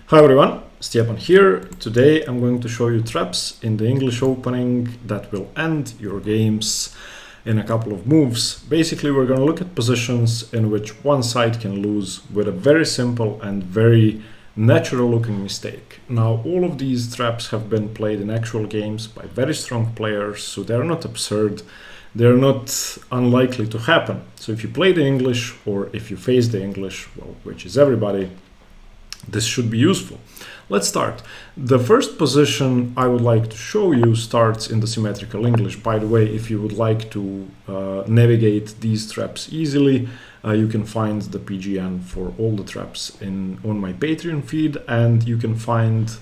Hi everyone, Stepan here. Today I'm going to show you traps in the English opening that will end your games in a couple of moves. Basically, we're going to look at positions in which one side can lose with a very simple and very natural looking mistake. Now, all of these traps have been played in actual games by very strong players, so they're not absurd. They're not unlikely to happen. So if you play the English or if you face the English, well, which is everybody, this should be useful. Let's start. The first position I would like to show you starts in the Symmetrical English. By the way, if you would like to navigate these traps easily, you can find the PGN for all the traps on my Patreon feed, and you can find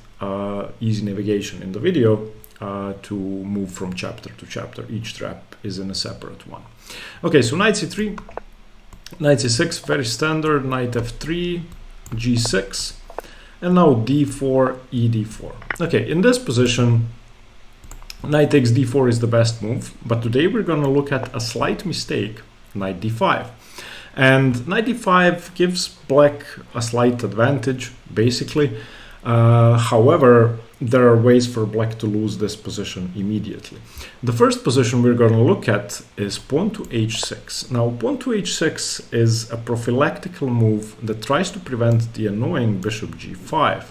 easy navigation in the video to move from chapter to chapter. Each trap is in a separate one. Okay, so knight c3, knight c6, very standard, knight f3, g6, and now d4, e4. Okay, in this position, knight takes d4 is the best move, but today we're going to look at a slight mistake, knight d5. And knight d5 gives black a slight advantage, basically. However, there are ways for black to lose this position immediately. The first position we're going to look at is pawn to h6. Now, pawn to h6 is a prophylactical move that tries to prevent the annoying bishop g5.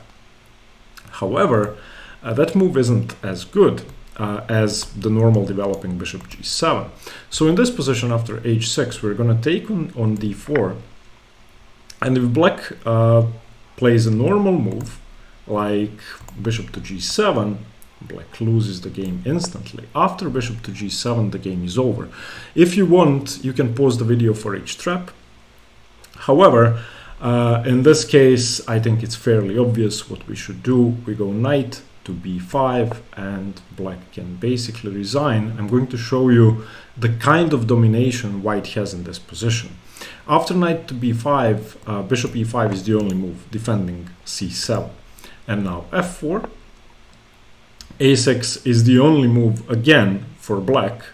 However, that move isn't as good as the normal developing bishop g7. So in this position after h6, we're going to take on d4. And if black plays a normal move, like bishop to g7, black loses the game instantly. After bishop to g7, the game is over. If you want, you can pause the video for each trap. However, in this case, I think it's fairly obvious what we should do. We go knight to b5 and black can basically resign. I'm going to show you the kind of domination white has in this position. After knight to b5, bishop e5 is the only move, defending c7. And now f4, a6 is the only move again for black.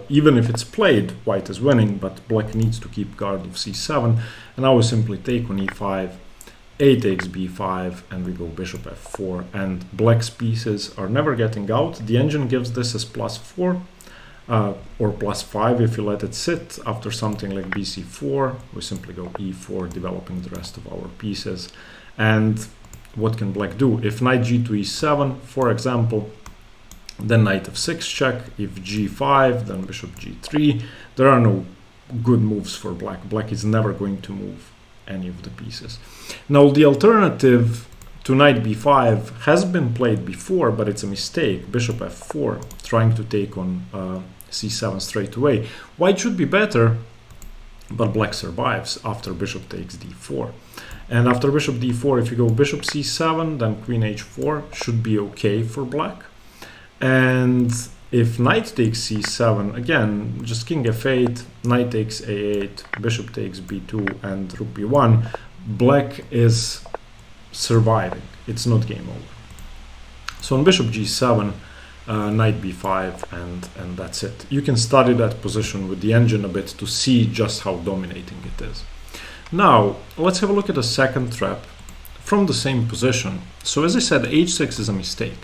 Even if it's played, white is winning, but black needs to keep guard of c7. And now we simply take on e5, a takes b5, and we go bishop f4. And black's pieces are never getting out. The engine gives this as +4 or +5 if you let it sit. After something like bc4, we simply go e4, developing the rest of our pieces. And what can black do? If knight g to e7, for example, then knight f6 check. If g5, then bishop g3. There are no good moves for black. Black is never going to move any of the pieces. Now, the alternative to knight b5 has been played before, but it's a mistake. Bishop f4, trying to take on c7 straight away. White should be better, but black survives after bishop takes d4. And after bishop d4, if you go bishop c7, then queen h4 should be okay for black. And if knight takes c7, again, just king f8, knight takes a8, bishop takes b2, and rook b1, black is surviving. It's not game over. So on bishop g7, knight b5, and that's it. You can study that position with the engine a bit to see just how dominating it is. Now, let's have a look at a second trap from the same position. So as I said, h6 is a mistake.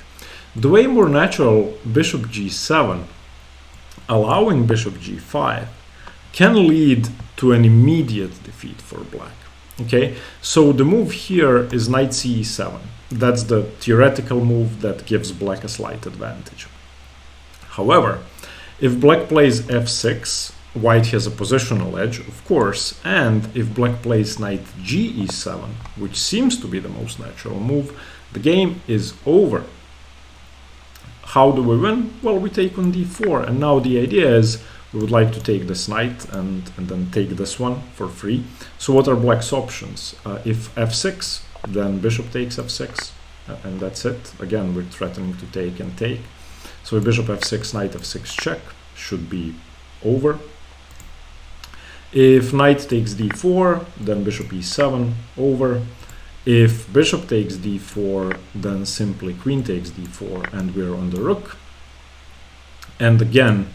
The way more natural bishop g7, allowing bishop g5, can lead to an immediate defeat for black. Okay, so the move here is knight ce7. That's the theoretical move that gives black a slight advantage. However, if black plays f6, white has a positional edge, of course, and if black plays knight ge7, which seems to be the most natural move, the game is over. How do we win? Well, we take on d4, and now the idea is we would like to take this knight and then take this one for free. So what are black's options? If f6, then bishop takes f6, and that's it. Again, we're threatening to take and take. So bishop f6, knight f6 check should be over. If knight takes d4, then bishop e7, over. If bishop takes d4, then simply queen takes d4, and we're on the rook. And again,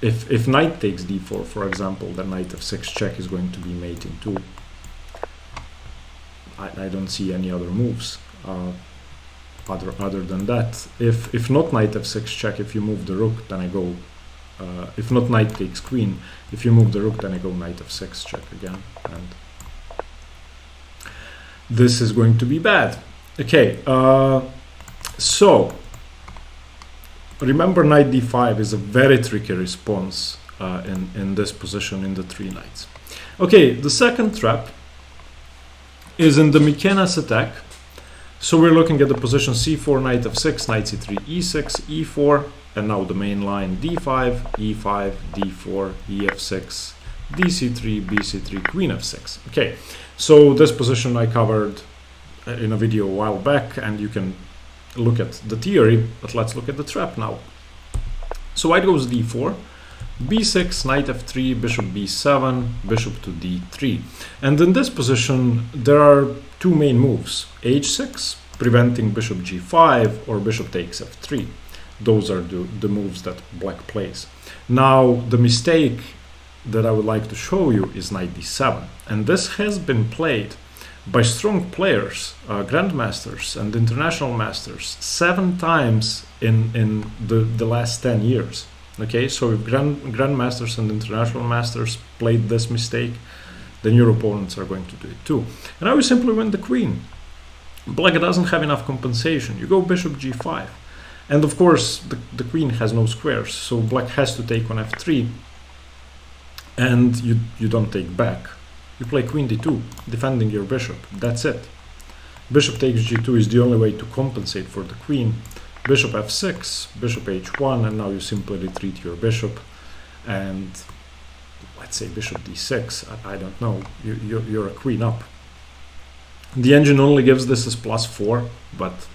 if knight takes d4, for example, then knight f6 check is going to be mate in 2. I don't see any other moves other than that. If not knight f6 check, if you move the rook, then I go. If not knight takes queen, if you move the rook, then I go knight f6 check again, and this is going to be bad. Okay, so remember knight d5 is a very tricky response in this position in the 3 knights. Okay, the second trap is in the Mikenas attack. So we're looking at the position c4, knight f6, knight c3, e6, e4, and now the main line d5, e5, d4, ef6, dc3, bc3, queen f6. Okay, so this position I covered in a video a while back, and you can look at the theory, but let's look at the trap now. So white goes d4, b6, knight f3, bishop b7, bishop to d3. And in this position, there are two main moves, h6, preventing bishop g5, or bishop takes f3. Those are the moves that black plays. Now, the mistake that I would like to show you is knight d7. And this has been played by strong players, grandmasters and international masters, 7 times in the last 10 years. Okay, so if grandmasters and international masters played this mistake, then your opponents are going to do it too. And I will simply win the queen. Black doesn't have enough compensation. You go bishop g5. And of course, the queen has no squares, so black has to take on f3. And you don't take back. You play queen d2, defending your bishop. That's it. Bishop takes g2 is the only way to compensate for the queen. Bishop f6, bishop h1, and now you simply retreat your bishop. And let's say bishop d6, I don't know, you're a queen up. The engine only gives this as +4, but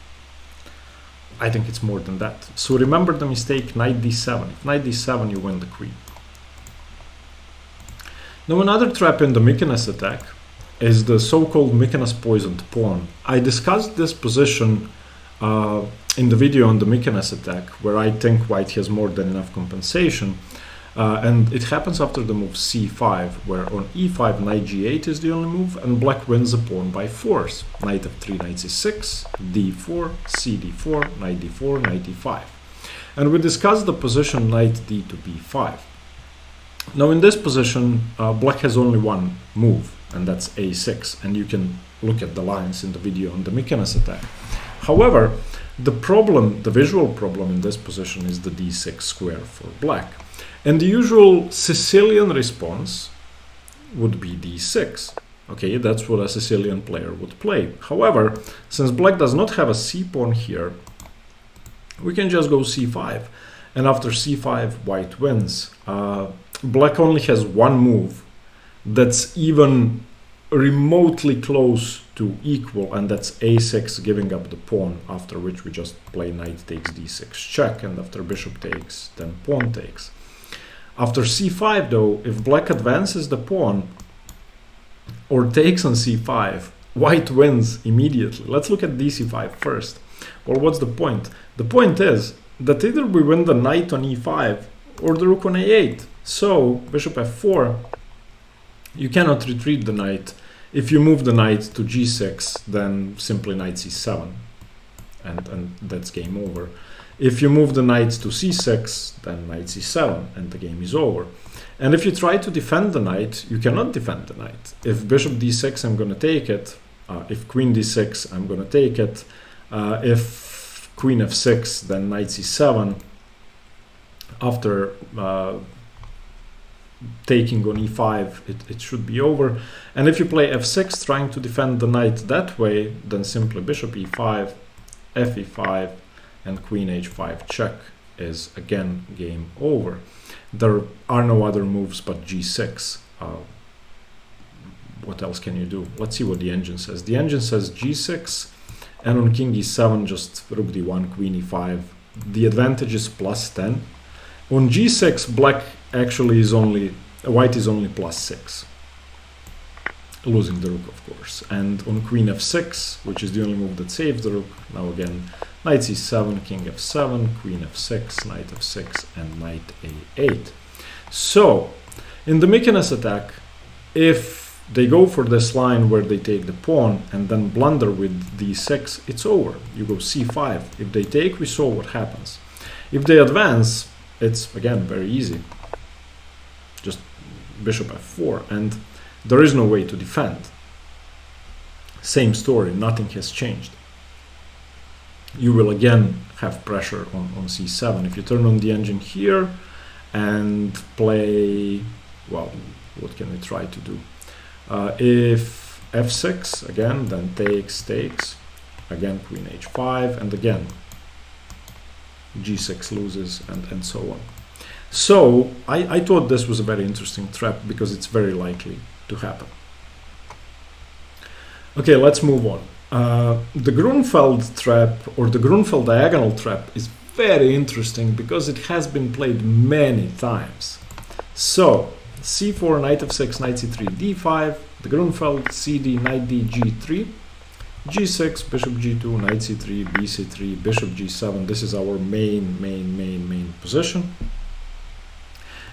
I think it's more than that. So remember the mistake, knight d7. If knight d7, you win the queen. Now another trap in the Mikenas attack is the so-called Mikenas poisoned pawn. I discussed this position in the video on the Mikenas attack, where I think white has more than enough compensation. And it happens after the move c5, where on e5 knight g8 is the only move, and black wins the pawn by force. Knight f3, knight c6, d4, cd4, knight d4, knight d5. And we discussed the position knight d to b5. Now in this position, black has only one move, and that's a6, and you can look at the lines in the video on the Mikenas attack. However, the visual problem in this position is the d6 square for black. And the usual Sicilian response would be d6. Okay, that's what a Sicilian player would play. However, since black does not have a c-pawn here, we can just go c5. And after c5, white wins. Black only has one move that's even remotely close to equal, and that's a6, giving up the pawn, after which we just play knight takes d6 check, and after bishop takes, then pawn takes. After c5 though, if black advances the pawn or takes on c5, white wins immediately. Let's look at dc5 first. Well, what's the point? The point is that either we win the knight on e5 or the rook on a8. So bishop f4, you cannot retreat the knight. If you move the knight to g6, then simply knight c7, and that's game over. If you move the knight to c6, then knight c7, and the game is over. And if you try to defend the knight, you cannot defend the knight. If bishop d6, I'm going to take it. If queen d6, I'm going to take it. If queen f6, then knight c7. After taking on e5, it should be over. And if you play f6, trying to defend the knight that way, then simply bishop e5, fe5, and queen h5 check is again game over. There are no other moves but g6. What else can you do? Let's see what the engine says. The engine says g6, and on king e7, just rook d1, queen e5. The advantage is +10. On g6, black actually is white is only +6. Losing the rook, of course. And on queen f6, which is the only move that saves the rook, now again, knight c7, king f7, queen f6, knight f6, and knight a8. So, in the Mikenas attack, if they go for this line where they take the pawn and then blunder with d6, it's over. You go c5. If they take, we saw what happens. If they advance, it's again very easy. Just bishop f4, and there is no way to defend. Same story, nothing has changed. You will again have pressure on c7. If you turn on the engine here and play, well, what can we try to do? If f6, again, then takes, again queen h5, and again g6 loses, and so on. So I thought this was a very interesting trap because it's very likely to happen. Okay, let's move on. The Gruenfeld Trap, or the Gruenfeld Diagonal Trap, is very interesting because it has been played many times. So c4, knight f6, knight c3, d5, the Gruenfeld, cd, knight d, g3, g6, bishop g2, knight c3, bc3, bishop g7. This is our main position.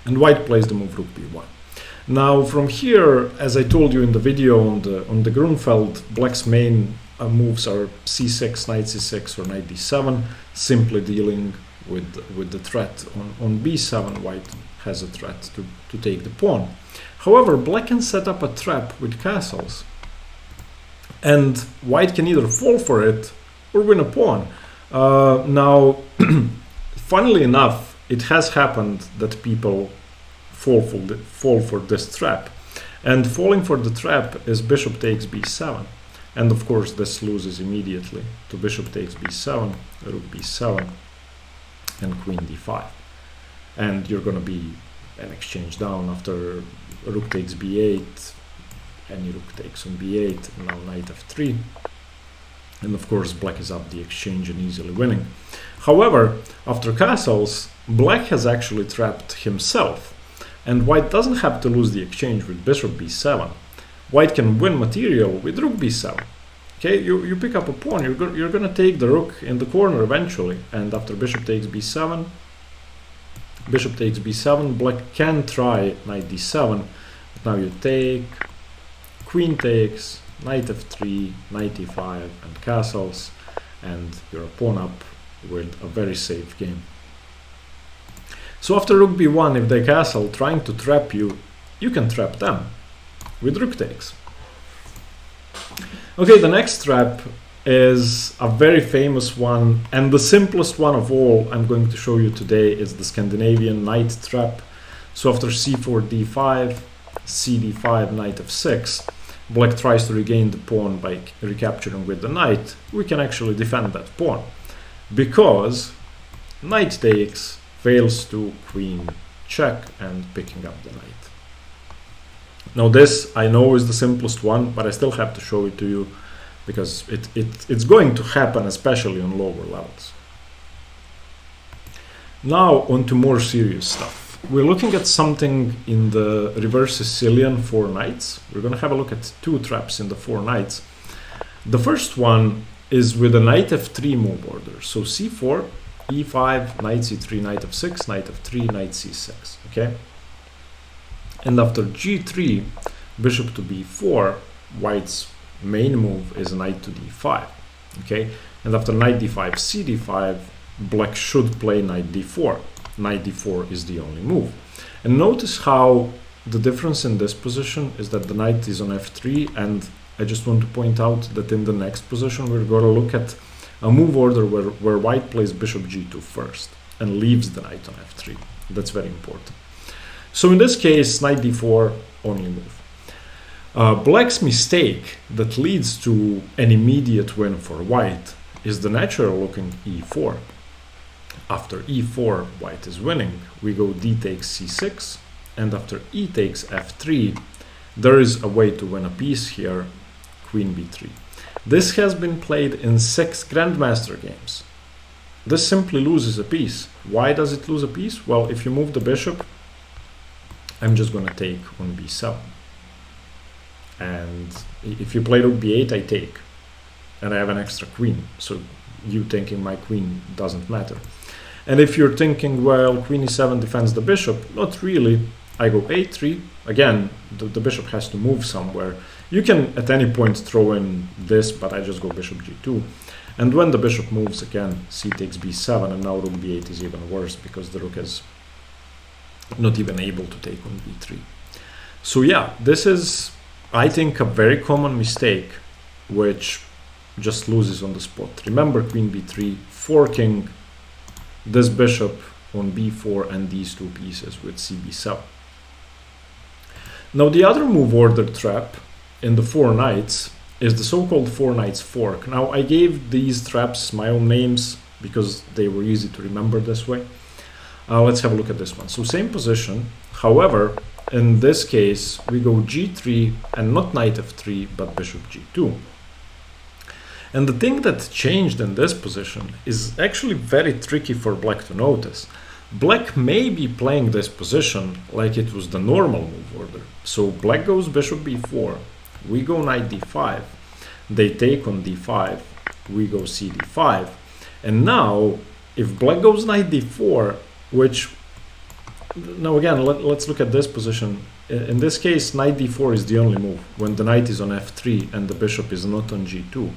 And white plays the move rook b1. Now from here, as I told you in the video on the Gruenfeld, black's main moves are c6, knight c6, or knight d7, simply dealing with the threat on b7. White has a threat to take the pawn. However, black can set up a trap with castles, and white can either fall for it or win a pawn. Now, funnily enough, it has happened that people fall for this trap, and falling for the trap is bishop takes b7, and of course this loses immediately to bishop takes b7, rook b7, and queen d5, and you're going to be an exchange down after rook takes b8, any rook takes on b8, and now knight f3, and of course black is up the exchange and easily winning. However, after castles, black has actually trapped himself, and white doesn't have to lose the exchange with bishop b7. White can win material with rook b7. Okay, you pick up a pawn, you're going to take the rook in the corner eventually, and after bishop takes b7, black can try knight d7, but now you take, queen takes, knight f3, knight e5, and castles, and you're a pawn up with a very safe game. So after rook b1, if they castle trying to trap you, you can trap them with rook takes. Okay, the next trap is a very famous one, and the simplest one of all I'm going to show you today is the Scandinavian Knight Trap. So after c4, d5, cd5, knight f6, black tries to regain the pawn by recapturing with the knight. We can actually defend that pawn because knight takes fails to queen check and picking up the knight. Now this I know is the simplest one, but I still have to show it to you because it's going to happen, especially on lower levels. Now on to more serious stuff. We're looking at something in the reverse Sicilian 4 knights. We're going to have a look at two traps in the 4 knights. The first one is with a knight f3 move order. So c4, e5, knight c3, knight f6, knight f3, knight c6. Okay, and after g3, bishop to b4, white's main move is knight to d5. Okay, and after knight d5, cd5, black should play knight d4. Knight d4 is the only move. And notice how the difference in this position is that the knight is on f3, and I just want to point out that in the next position we're going to look at a move order where white plays bishop g2 first and leaves the knight on f3. That's very important. So in this case, knight d4, only move. Black's mistake that leads to an immediate win for white is the natural looking e4. After e4, white is winning. We go d takes c6, and after e takes f3, there is a way to win a piece here, queen b3. This has been played in 6 Grandmaster games. This simply loses a piece. Why does it lose a piece? Well, if you move the bishop, I'm just going to take on b7. And if you play rook b8, I take. And I have an extra queen. So you taking my queen doesn't matter. And if you're thinking, well, queen e7 defends the bishop, not really. I go a3. Again, the bishop has to move somewhere. You can at any point throw in this, but I just go bishop g2. And when the bishop moves, again, c takes b7, and now rook b8 is even worse because the rook is not even able to take on b3. So yeah, this is, I think, a very common mistake, which just loses on the spot. Remember queen b3, forking this bishop on b4 and these two pieces with cb7. Now the other move order trap in the 4 knights is the so-called 4 knights fork. Now I gave these traps my own names because they were easy to remember this way. Let's have a look at this one. So same position, however, in this case we go g3 and not knight f3 but bishop g2. And the thing that changed in this position is actually very tricky for black to notice. Black may be playing this position like it was the normal move order. So black goes bishop b4, we go knight d5, they take on d5, we go cd5. And now, if black goes knight d4, which, now again, let's look at this position. In this case, knight d4 is the only move, when the knight is on f3 and the bishop is not on g2.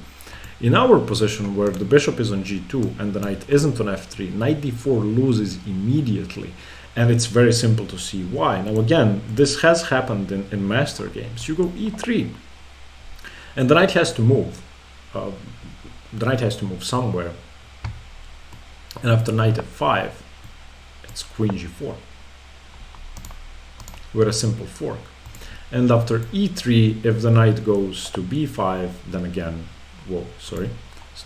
In our position, where the bishop is on g2 and the knight isn't on f3, knight d4 loses immediately. And it's very simple to see why. Now again, this has happened in master games. You go e3, and the knight has to move. The knight has to move somewhere. And after knight f5, it's queen g4 with a simple fork. And after e3, if the knight goes to b5, then again, whoa, sorry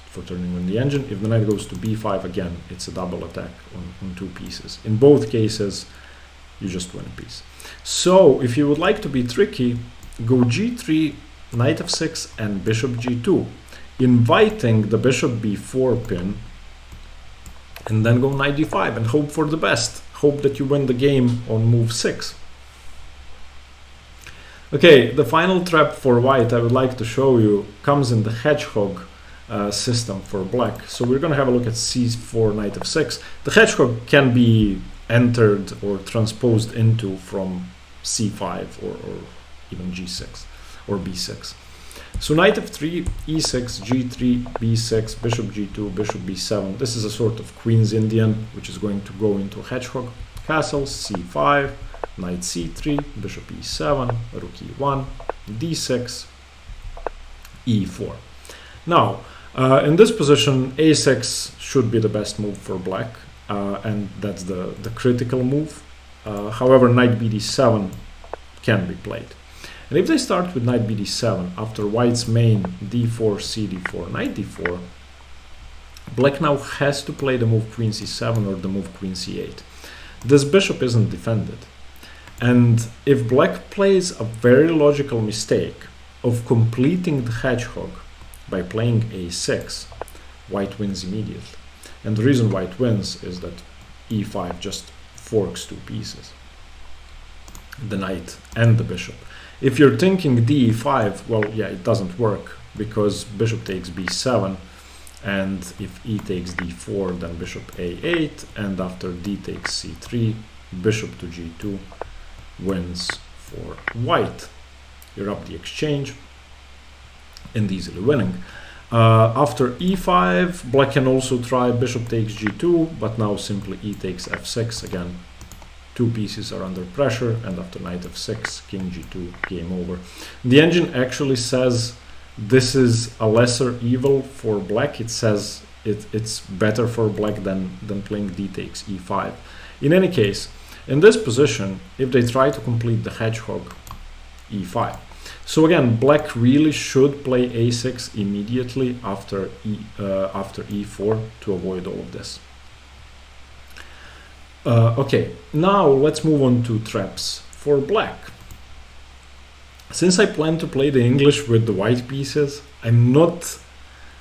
for turning on the engine. If the knight goes to b5 again, it's a double attack on two pieces. In both cases, you just win a piece. So if you would like to be tricky, go g3, knight f6, and bishop g2, inviting the bishop b4 pin, and then go knight d5 and hope for the best. Hope that you win the game on move 6. Okay, the final trap for white I would like to show you comes in the hedgehog system for black. So we're going to have a look at c4, knight f6. The hedgehog can be entered or transposed into from c5 or even g6 or b6. So knight f3, e6, g3, b6, bishop g2, bishop b7. This is a sort of Queen's Indian, which is going to go into hedgehog. Castle, c5, knight c3, bishop e7, rook e1, d6, e4. Now, in this position, a6 should be the best move for black, and that's the critical move. However, knight bd7 can be played. And if they start with knight bd7 after white's main d4, cd4, knight d4, black now has to play the move queen c7 or the move queen c8. This bishop isn't defended. And if black plays a very logical mistake of completing the hedgehog by playing a6, white wins immediately. And the reason white wins is that e5 just forks two pieces, the knight and the bishop. If you're thinking d5, well, yeah, it doesn't work because bishop takes b7, and if e takes d4, then bishop a8, and after d takes c3, bishop to g2 wins for white. You're up the exchange and easily winning. After e5, black can also try bishop takes g2, but now simply e takes f6 again. Two pieces are under pressure, and after knight f6, king g2, game over. The engine actually says this is a lesser evil for black. It says it's better for black than playing d takes e5. In any case, in this position, if they try to complete the hedgehog, e5. So again, black really should play a6 immediately after e4 to avoid all of this. Okay, now let's move on to traps for black. Since I plan to play the English with the white pieces, I'm not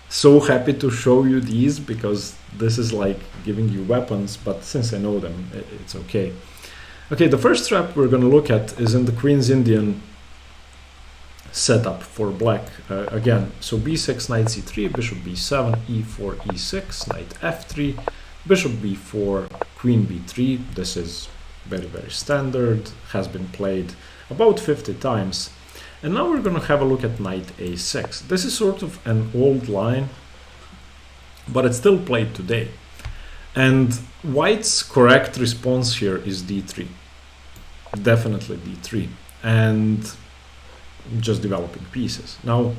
so happy to show you these because this is like giving you weapons, but since I know them, it's okay. Okay, the first trap we're going to look at is in the Queen's Indian setup for black. Again, so b6, knight c3, bishop b7, e4, e6, knight f3, bishop b4, queen b3. This is very, very standard, has been played about 50 times. And now we're going to have a look at knight a6. This is sort of an old line, but it's still played today. And white's correct response here is d3. Definitely d3. And just developing pieces. Now,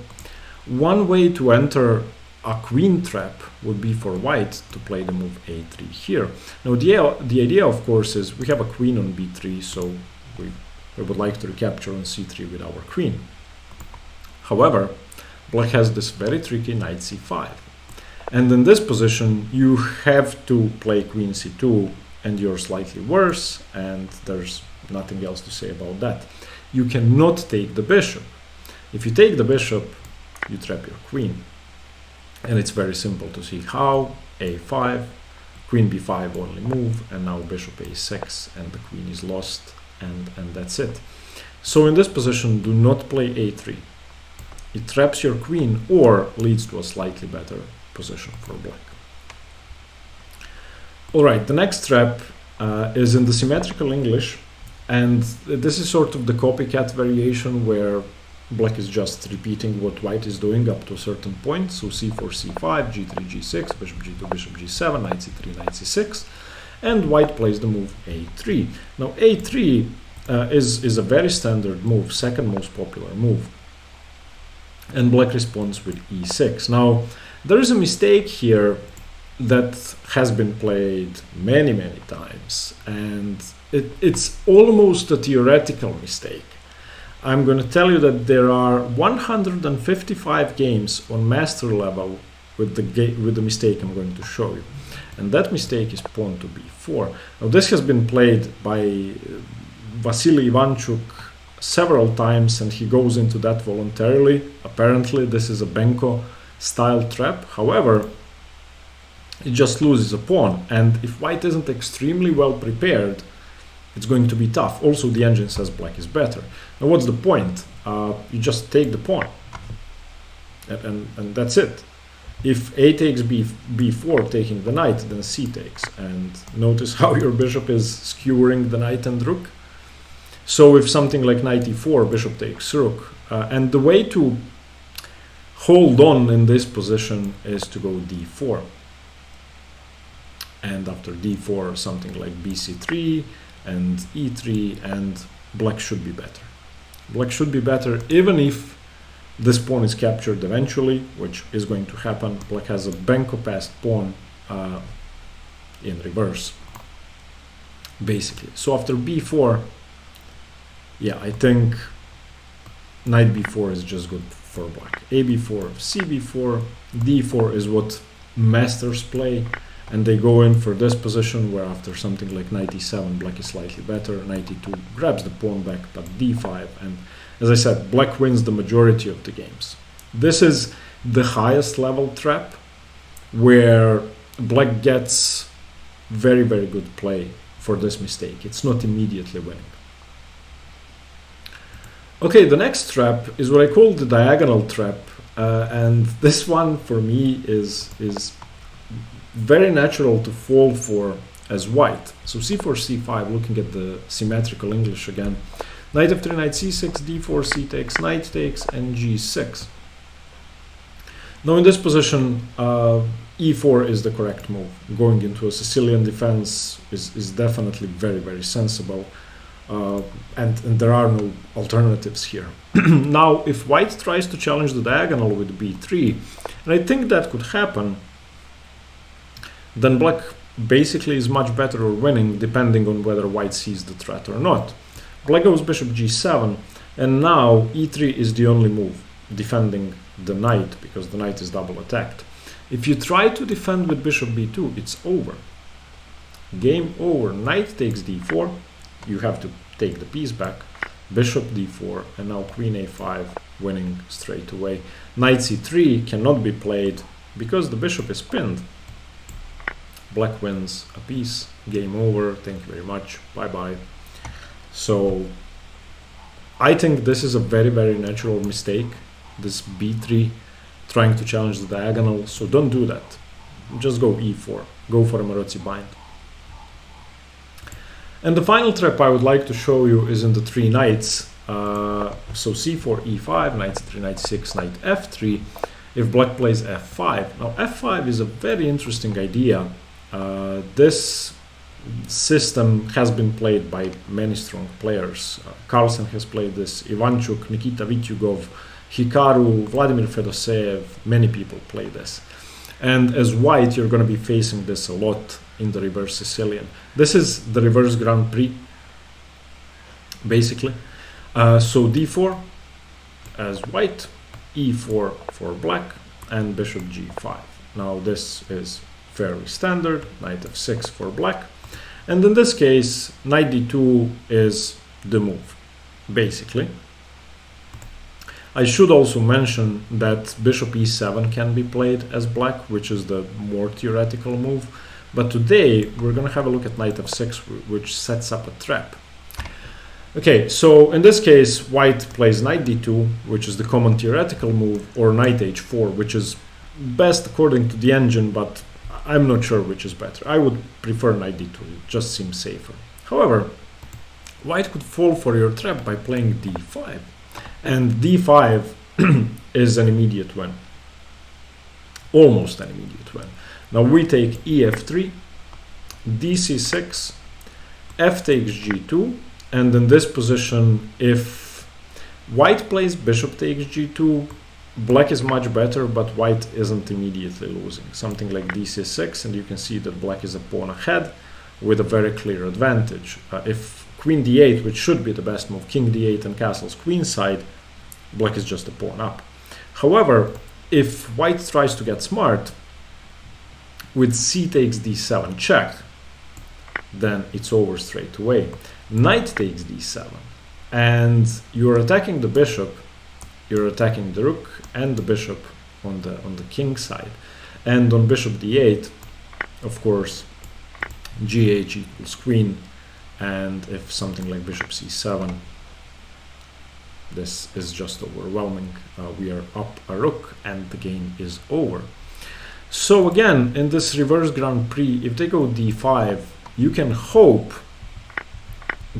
one way to enter a queen trap would be for white to play the move a3 here. Now, the idea, of course, is we have a queen on b3, so we would like to recapture on c3 with our queen. However, black has this very tricky knight c5. And in this position, you have to play queen c2, and you're slightly worse, and there's nothing else to say about that. You cannot take the bishop. If you take the bishop, you trap your queen. And it's very simple to see how. a5, queen b5 only move, and now bishop a6, and the queen is lost, and that's it. So in this position, do not play a3. It traps your queen or leads to a slightly better position for black. Alright, the next trap is in the symmetrical English, and this is sort of the copycat variation where black is just repeating what white is doing up to a certain point. So c4, c5, g3, g6, bishop g2, bishop g7, knight c3, knight c6, and white plays the move a3. Now a3 is a very standard move, second most popular move, and black responds with e6. Now there is a mistake here that has been played many times, and it's almost a theoretical mistake. I'm going to tell you that there are 155 games on master level with the mistake I'm going to show you, and that mistake is pawn to b4. Now this has been played by Vasily Ivanchuk several times, and he goes into that voluntarily. Apparently this is a Benko style trap. However, it just loses a pawn, and if white isn't extremely well prepared, it's going to be tough. Also, the engine says black is better. Now what's the point? You just take the pawn, and that's it. If a takes b4, taking the knight, then c takes, and notice how your bishop is skewering the knight and rook. So if something like knight e4, bishop takes rook, and the way to hold on in this position is to go d4, and after d4 something like bc3 and e3, and black should be better. Black should be better even if this pawn is captured eventually, which is going to happen. Black has a Benko passed pawn in reverse, basically. So after b4, yeah, I think knight b4 is just good for black. A b4, c b4, d4 is what masters play, and they go in for this position where after something like knight e7, black is slightly better. Knight e2 grabs the pawn back, but d5, and as I said, black wins the majority of the games. This is the highest level trap where black gets very good play for this mistake. It's not immediately winning. Okay, the next trap is what I call the diagonal trap, and this one for me is very natural to fall for as white. So c4, c5, looking at the symmetrical English again. Knight f3, knight c6, d4, c takes, knight takes, and g6. Now in this position, e4 is the correct move. Going into a Sicilian defense is definitely very sensible, and there are no alternatives here. Now, if white tries to challenge the diagonal with b3, and I think that could happen, then black basically is much better or winning, depending on whether white sees the threat or not. Black goes bishop g7, and now e3 is the only move defending the knight, because the knight is double attacked. If you try to defend with bishop b2, it's over. Game over. Knight takes d4, you have to take the piece back, bishop d4, and now queen a5, winning straight away. Knight c3 cannot be played because the bishop is pinned. Black wins a piece, game over, thank you very much, bye-bye. So I think this is a very natural mistake, this b3, trying to challenge the diagonal, so don't do that. Just go e4, go for a Maroczy bind. And the final trap I would like to show you is in the three knights. So c4, e5, knight c3, knight c6, knight f3. If black plays f5. Now f5 is a very interesting idea. This system has been played by many strong players. Carlsen has played this, Ivanchuk, Nikita Vityugov, Hikaru, Vladimir Fedoseev, many people play this. And as white, you're going to be facing this a lot in the reverse Sicilian. This is the reverse Grand Prix, basically. So d4 as white, e4 for black, and bishop g5. Now this is fairly standard, knight f6 for black. And in this case, knight d2 is the move, basically. I should also mention that bishop e7 can be played as black, which is the more theoretical move. But today, we're going to have a look at knight f6, which sets up a trap. Okay, so in this case, white plays knight d2, which is the common theoretical move, or knight h4, which is best according to the engine, but I'm not sure which is better. I would prefer knight d2, it just seems safer. However, white could fall for your trap by playing d5. And d5 is an immediate win. Almost an immediate win. Now we take ef3, dc6, f takes g2, and in this position, if white plays bishop takes g2, black is much better, but white isn't immediately losing. Something like dc6, and you can see that black is a pawn ahead with a very clear advantage. If queen d8, which should be the best move, king d8 and castles queenside, black is just a pawn up. However, if white tries to get smart, with c takes d7 check, then it's over straight away. Knight takes d7, and you're attacking the bishop, you're attacking the rook and the bishop on the king side. And on bishop d8, of course, gh equals queen, and if something like bishop c7, this is just overwhelming. We are up a rook and the game is over. So again, in this reverse Grand Prix, if they go d5, you can hope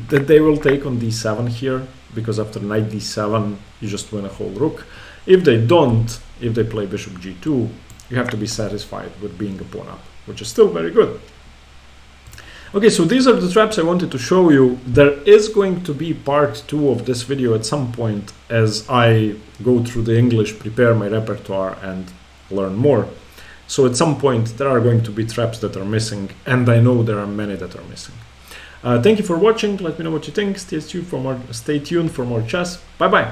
that they will take on d7 here, because after knight d7, you just win a whole rook. If they don't, if they play bishop g2, you have to be satisfied with being a pawn up, which is still very good. Okay, so these are the traps I wanted to show you. There is going to be part 2 of this video at some point as I go through the English, prepare my repertoire and learn more. So at some point there are going to be traps that are missing, and I know there are many that are missing. Thank you for watching. Let me know what you think. Stay tuned for more chess. Bye bye.